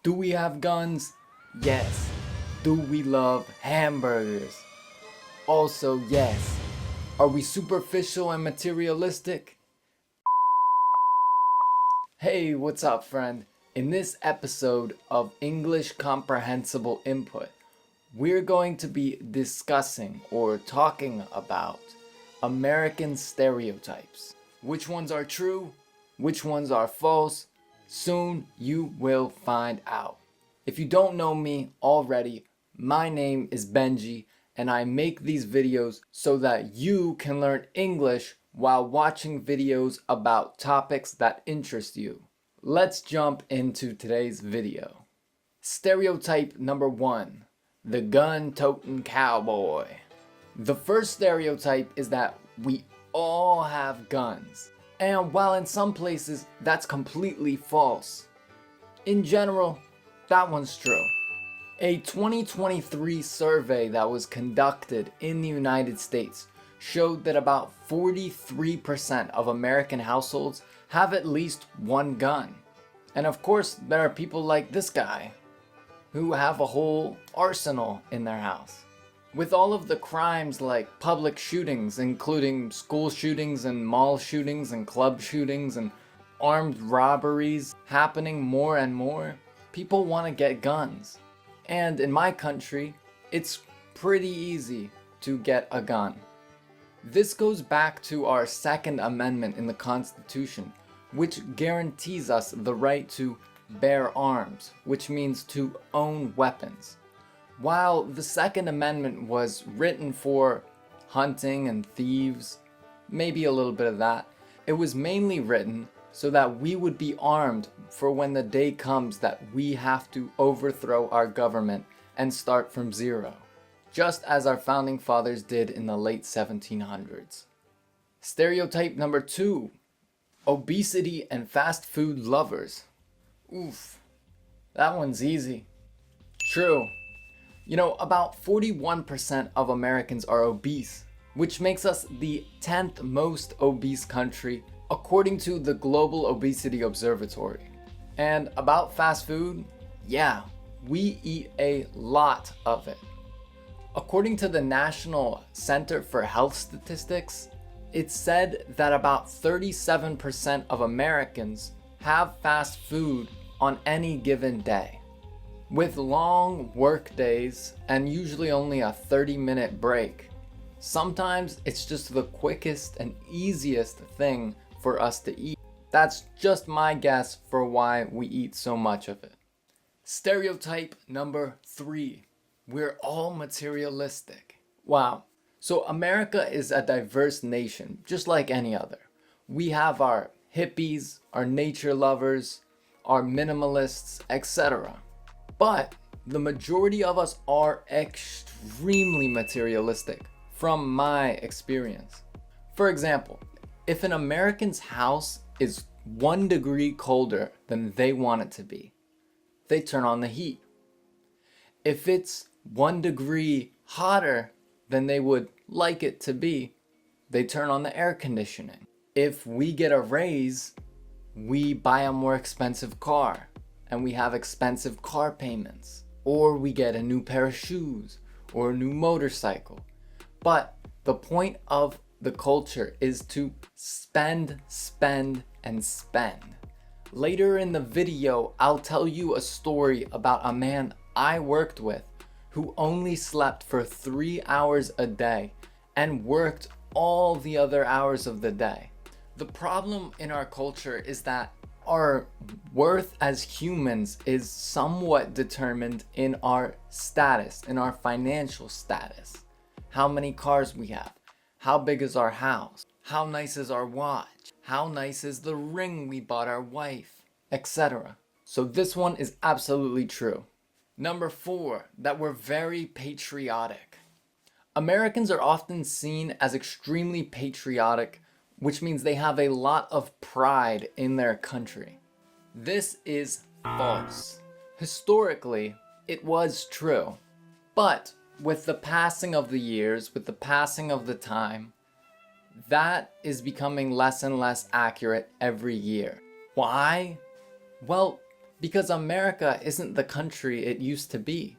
Do we have guns? Yes. Do we love hamburgers? Also, yes. Are we superficial and materialistic? Hey, what's up, friend? In this episode of English Comprehensible Input, we're going to be discussing or talking about American stereotypes. Which ones are true? Which ones are false? Soon you will find out. If you don't know me already, my name is Benji and I make these videos so that you can learn English while watching videos about topics that interest you. Let's jump into today's video. Stereotype number 1, the gun-toting cowboy. The first stereotype is that we all have guns. And while in some places that's completely false, in general, that one's true. A 2023 survey that was conducted in the United States showed that about 43% of American households have at least one gun. And of course, there are people like this guy who have a whole arsenal in their house. With all of the crimes like public shootings, including school shootings and mall shootings and club shootings and armed robberies happening more and more, people want to get guns. And in my country, it's pretty easy to get a gun. This goes back to our Second Amendment in the Constitution, which guarantees us the right to bear arms, which means to own weapons. While the Second Amendment was written for hunting and thieves, maybe a little bit of that, it was mainly written so that we would be armed for when the day comes that we have to overthrow our government and start from zero, just as our founding fathers did in the late 1700s. Stereotype number 2, obesity and fast food lovers. Oof, that one's easy. True. You know, about 41% of Americans are obese, which makes us the 10th most obese country according to the Global Obesity Observatory. And about fast food, yeah, we eat a lot of it. According to the National Center for Health Statistics, it's said that about 37% of Americans have fast food on any given day. With long work days and usually only a 30-minute break, sometimes it's just the quickest and easiest thing for us to eat. That's just my guess for why we eat so much of it. Stereotype number 3, we're all materialistic. Wow, so America is a diverse nation, just like any other. We have our hippies, our nature lovers, our minimalists, etc. But the majority of us are extremely materialistic, from my experience. For example, if an American's house is 1 degree colder than they want it to be, they turn on the heat. If it's 1 degree hotter than they would like it to be, they turn on the air conditioning. If we get a raise, we buy a more expensive car. And we have expensive car payments, or we get a new pair of shoes, or a new motorcycle. But the point of the culture is to spend, spend, and spend. Later in the video, I'll tell you a story about a man I worked with who only slept for 3 hours a day and worked all the other hours of the day. The problem in our culture is that our worth as humans is somewhat determined in our status, in our financial status. How many cars we have, how big is our house, how nice is our watch, how nice is the ring we bought our wife, etc. So this one is absolutely true. Number 4, that we're very patriotic. Americans are often seen as extremely patriotic, which means they have a lot of pride in their country. This is false. Historically, it was true. But with the passing of the years, with the passing of the time, that is becoming less and less accurate every year. Why? Well, Because America isn't the country it used to be.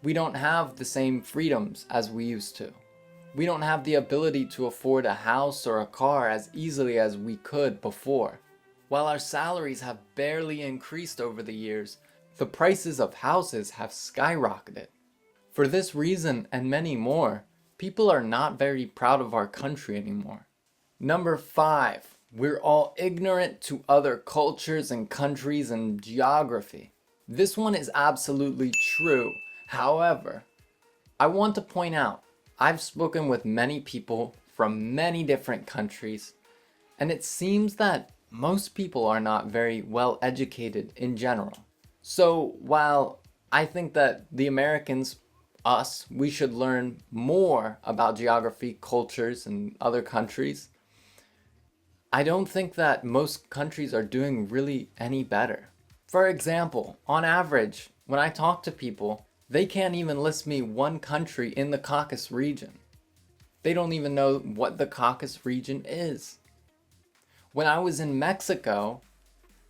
We don't have the same freedoms as we used to. We don't have the ability to afford a house or a car as easily as we could before. While our salaries have barely increased over the years, the prices of houses have skyrocketed. For this reason and many more, people are not very proud of our country anymore. Number 5, we're all ignorant to other cultures and countries and geography. This one is absolutely true. However, I want to point out, I've spoken with many people from many different countries, and it seems that most people are not very well educated in general. So while I think that the Americans, us, we should learn more about geography, cultures, and other countries, I don't think that most countries are doing really any better. For example, on average, when I talk to people, they can't even list me one country in the Caucasus region. They don't even know what the Caucasus region is. When I was in Mexico,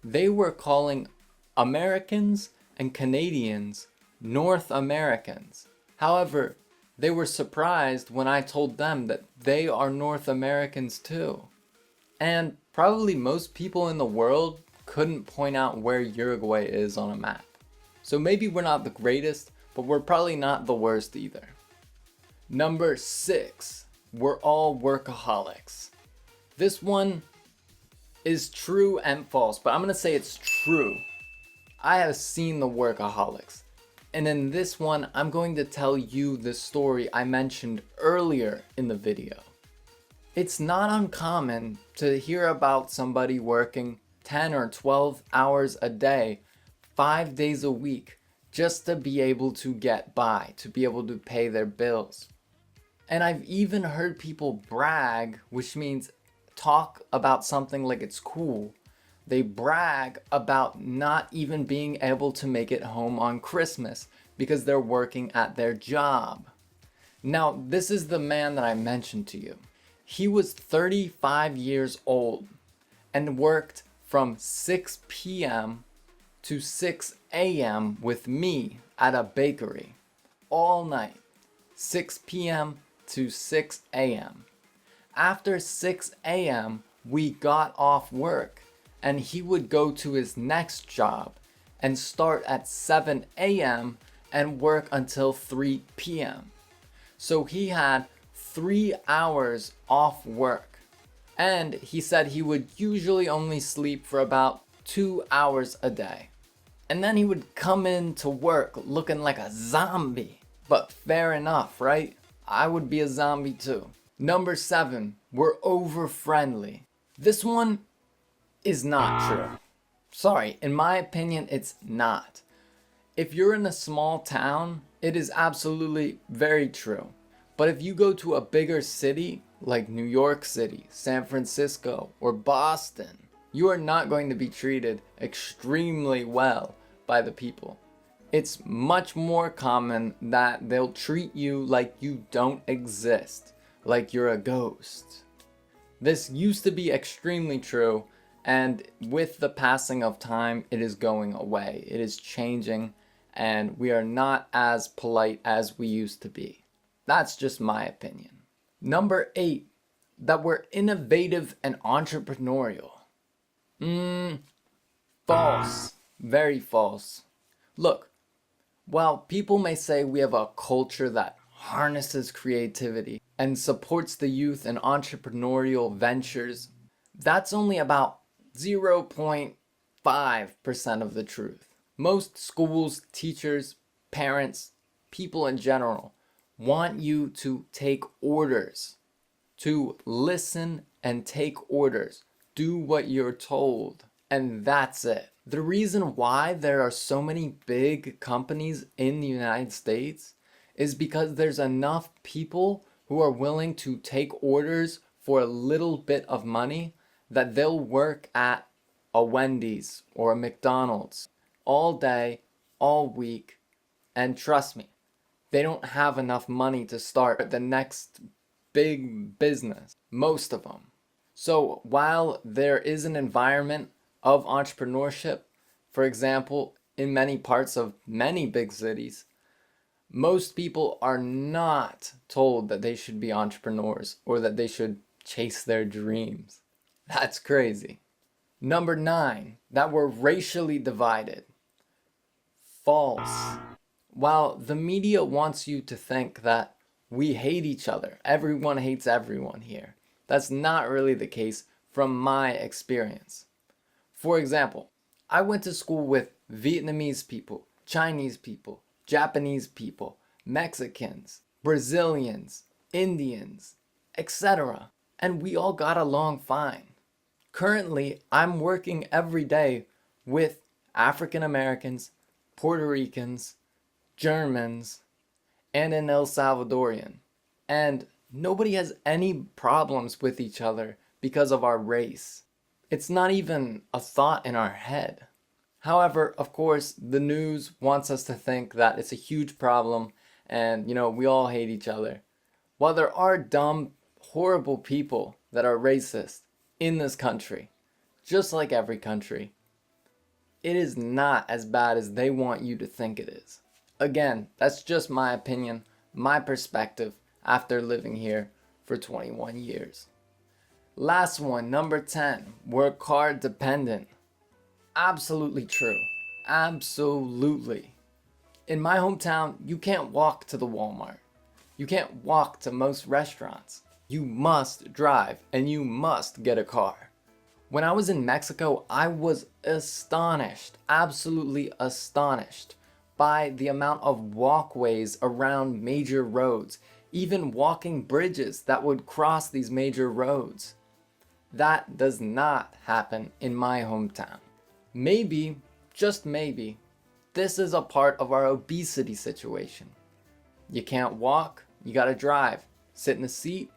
they were calling Americans and Canadians North Americans. However, they were surprised when I told them that they are North Americans too. And probably most people in the world couldn't point out where Uruguay is on a map. So maybe we're not the greatest, but we're probably not the worst either. Number 6, we're all workaholics. This one is true and false, but I'm gonna say it's true. I have seen the workaholics. And in this one, I'm going to tell you the story I mentioned earlier in the video. It's not uncommon to hear about somebody working 10 or 12 hours a day, 5 days a week, just to be able to get by, to be able to pay their bills. And I've even heard people brag, which means talk about something like it's cool. They brag about not even being able to make it home on Christmas because they're working at their job. Now, this is the man that I mentioned to you. He was 35 years old and worked from 6 p.m. to 6 a.m. with me at a bakery all night, 6 p.m. to 6 a.m. After 6 a.m., we got off work and he would go to his next job and start at 7 a.m. and work until 3 p.m. So he had 3 hours off work. And he said he would usually only sleep for about 2 hours a day. And then he would come in to work looking like a zombie. But fair enough, right? I would be a zombie too. Number 7, we're over-friendly. This one is not true. Sorry, in my opinion, it's not. If you're in a small town, it is absolutely very true. But if you go to a bigger city, like New York City, San Francisco, or Boston, you are not going to be treated extremely well by the people. It's much more common that they'll treat you like you don't exist, like you're a ghost. This used to be extremely true, and with the passing of time, it is going away. It is changing, and we are not as polite as we used to be. That's just my opinion. Number 8, that we're innovative and entrepreneurial. False. Very false. Look, while people may say we have a culture that harnesses creativity and supports the youth in entrepreneurial ventures, that's only about 0.5% of the truth. Most schools, teachers, parents, people in general want you to take orders, to listen and take orders, do what you're told, and that's it. The reason why there are so many big companies in the United States is because there's enough people who are willing to take orders for a little bit of money that they'll work at a Wendy's or a McDonald's all day, all week, and trust me, they don't have enough money to start the next big business, most of them. So while there is an environment of entrepreneurship, For example, in many parts of many big cities, most people are not told that they should be entrepreneurs or that they should chase their dreams. That's crazy. Number 9, that we're racially divided. False. While the media wants you to think that we hate each other, everyone hates everyone here, that's not really the case from my experience. For example, I went to school with Vietnamese people, Chinese people, Japanese people, Mexicans, Brazilians, Indians, etc. And we all got along fine. Currently, I'm working every day with African Americans, Puerto Ricans, Germans, and an El Salvadorian. And nobody has any problems with each other because of our race. It's not even a thought in our head. However, of course, the news wants us to think that it's a huge problem and, we all hate each other. While there are dumb, horrible people that are racist in this country, just like every country, it is not as bad as they want you to think it is. Again, that's just my opinion, my perspective after living here for 21 years. Last one, number 10, we're car dependent. Absolutely true. Absolutely. In my hometown, you can't walk to the Walmart. You can't walk to most restaurants. You must drive and you must get a car. When I was in Mexico, I was astonished, absolutely astonished by the amount of walkways around major roads, even walking bridges that would cross these major roads. That does not happen in my hometown. Maybe, just maybe, this is a part of our obesity situation. You can't walk, you gotta drive. Sit in a seat,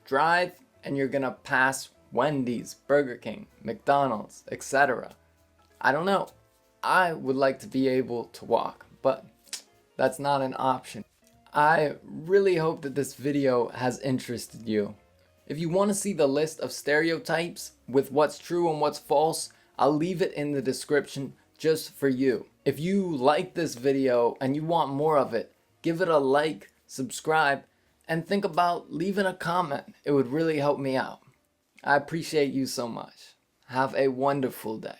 drive, and you're gonna pass Wendy's, Burger King, McDonald's, etc. I don't know. I would like to be able to walk, but that's not an option. I really hope that this video has interested you. If you want to see the list of stereotypes with what's true and what's false, I'll leave it in the description just for you. If you like this video and you want more of it, give it a like, subscribe, and think about leaving a comment. It would really help me out. I appreciate you so much. Have a wonderful day.